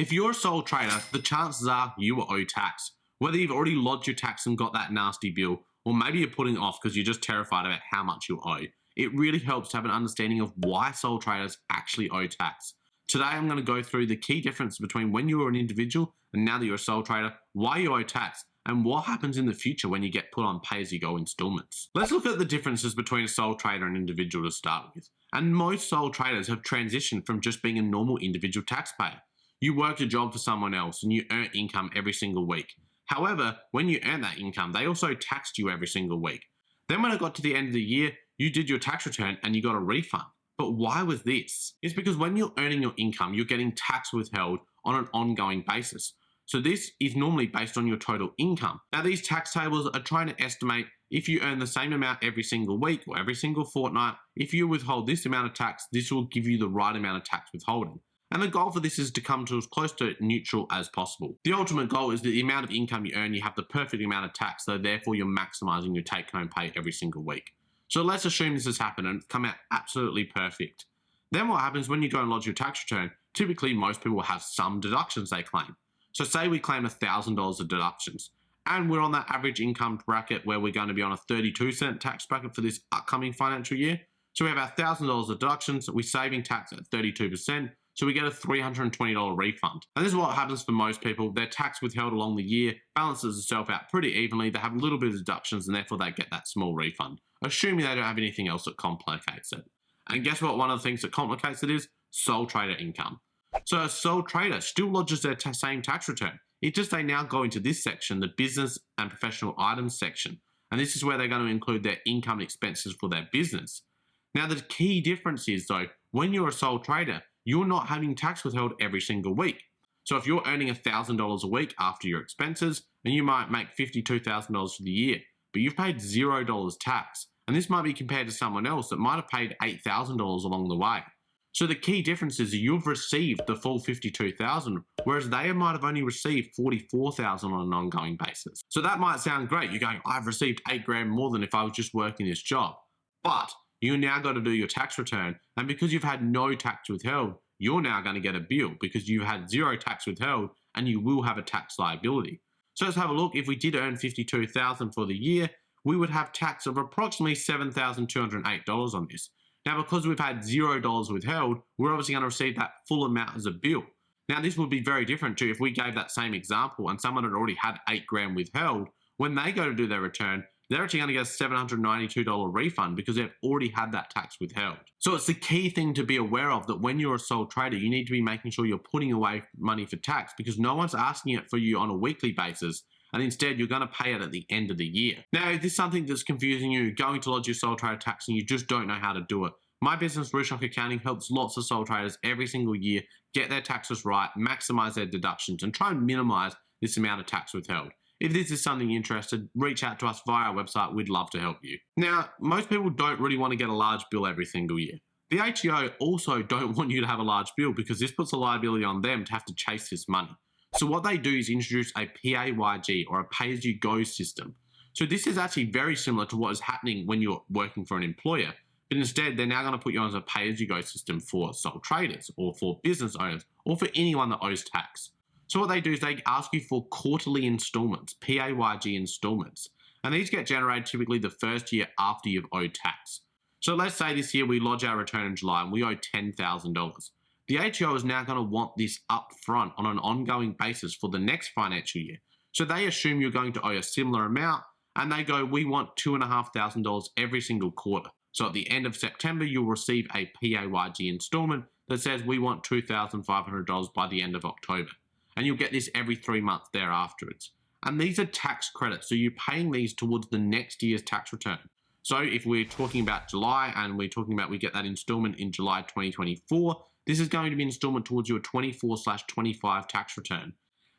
If you're a sole trader, the chances are you will owe tax. Whether you've already lodged your tax and got that nasty bill, or maybe you're putting it off because you're just terrified about how much you owe, it really helps to have an understanding of why sole traders actually owe tax. Today, I'm going to go through the key difference between when you were an individual and now that you're a sole trader, why you owe tax, and what happens in the future when you get put on pay-as-you-go installments. Let's look at the differences between a sole trader and individual to start with. And most sole traders have transitioned from just being a normal individual taxpayer. You worked a job for someone else and you earn income every single week. However, when you earn that income, they also taxed you every single week. Then when it got to the end of the year, you did your tax return and you got a refund. But why was this? It's because when you're earning your income, you're getting tax withheld on an ongoing basis. So this is normally based on your total income. Now these tax tables are trying to estimate if you earn the same amount every single week or every single fortnight, if you withhold this amount of tax, this will give you the right amount of tax withholding. And the goal for this is to come to as close to neutral as possible. The ultimate goal is that the amount of income you earn, you have the perfect amount of tax, so therefore you're maximizing your take-home pay every single week. So let's assume this has happened and come out absolutely perfect. Then what happens when you go and lodge your tax return? Typically, most people have some deductions they claim. So say we claim $1,000 of deductions, and we're on that average income bracket where we're going to be on a 32-cent tax bracket for this upcoming financial year. So we have our $1,000 of deductions, we're saving tax at 32%, so we get a $320 refund. And this is what happens for most people. Their tax withheld along the year balances itself out pretty evenly. They have a little bit of deductions and therefore they get that small refund, assuming they don't have anything else that complicates it. And guess what? One of the things that complicates it is sole trader income. So a sole trader still lodges their same tax return. It's just they now go into this section, the business and professional items section. And this is where they're going to include their income and expenses for their business. Now the key difference is though, when you're a sole trader, you're not having tax withheld every single week. So if you're earning $1,000 a week after your expenses, and you might make $52,000 for the year, but you've paid $0 tax. And this might be compared to someone else that might have paid $8,000 along the way. So the key difference is that you've received the full $52,000, whereas they might have only received $44,000 on an ongoing basis. So that might sound great. You're going, I've received $8,000 more than if I was just working this job. But you now got to do your tax return, and because you've had no tax withheld, you're now going to get a bill because you had zero tax withheld and you will have a tax liability. So let's have a look. If we did earn $52,000 for the year, we would have tax of approximately $7,208 on this. Now, because we've had $0 withheld, we're obviously going to receive that full amount as a bill. Now, this would be very different to if we gave that same example and someone had already had $8,000 withheld. When they go to do their return, they're actually going to get a $792 refund because they've already had that tax withheld. So it's the key thing to be aware of, that when you're a sole trader, you need to be making sure you're putting away money for tax because no one's asking it for you on a weekly basis. And instead, you're going to pay it at the end of the year. Now, if this is something that's confusing you, going to lodge your sole trader tax and you just don't know how to do it, my business, Rooshock Accounting, helps lots of sole traders every single year get their taxes right, maximize their deductions, and try and minimize this amount of tax withheld. If this is something you're interested, reach out to us via our website. We'd love to help you. Now, most people don't really want to get a large bill every single year. The ATO also don't want you to have a large bill because this puts a liability on them to have to chase this money. So what they do is introduce a PAYG, or a pay-as-you-go system. So this is actually very similar to what is happening when you're working for an employer, but instead they're now going to put you on a pay-as-you-go system for sole traders or for business owners or for anyone that owes tax. So what they do is they ask you for quarterly installments, PAYG installments, and these get generated typically the first year after you've owed tax. So let's say this year we lodge our return in July and we owe $10,000. The ATO is now going to want this up front on an ongoing basis for the next financial year. So they assume you're going to owe a similar amount and they go, we want $2,500 every single quarter. So at the end of September, you'll receive a PAYG installment that says we want $2,500 by the end of October. And you'll get this every 3 months thereafterwards. And these are tax credits, so you're paying these towards the next year's tax return. So if we're talking about July and we're talking about we get that installment in July 2024, this is going to be an installment towards your 24/25 tax return.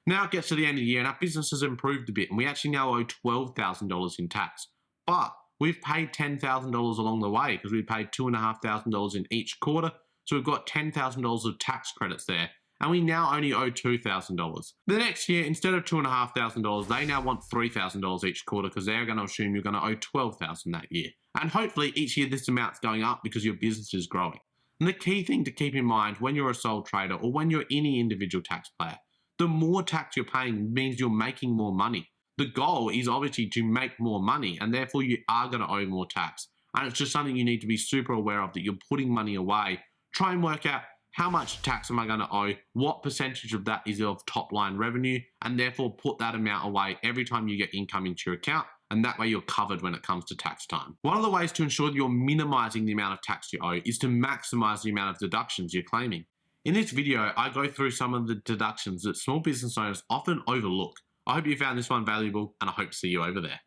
Now it gets to the end of the year and our business has improved a bit and we actually now owe $12,000 in tax. But we've paid $10,000 along the way because we paid $2,500 in each quarter. So we've got $10,000 of tax credits there. And we now only owe $2,000. The next year, instead of $2,500, they now want $3,000 each quarter because they're going to assume you're going to owe $12,000 that year. And hopefully each year this amount's going up because your business is growing. And the key thing to keep in mind when you're a sole trader or when you're any individual taxpayer, the more tax you're paying means you're making more money. The goal is obviously to make more money, and therefore you are going to owe more tax. And it's just something you need to be super aware of, that you're putting money away. Try and work out, how much tax am I going to owe? What percentage of that is of top line revenue? And therefore put that amount away every time you get income into your account. And that way you're covered when it comes to tax time. One of the ways to ensure that you're minimizing the amount of tax you owe is to maximize the amount of deductions you're claiming. In this video, I go through some of the deductions that small business owners often overlook. I hope you found this one valuable, and I hope to see you over there.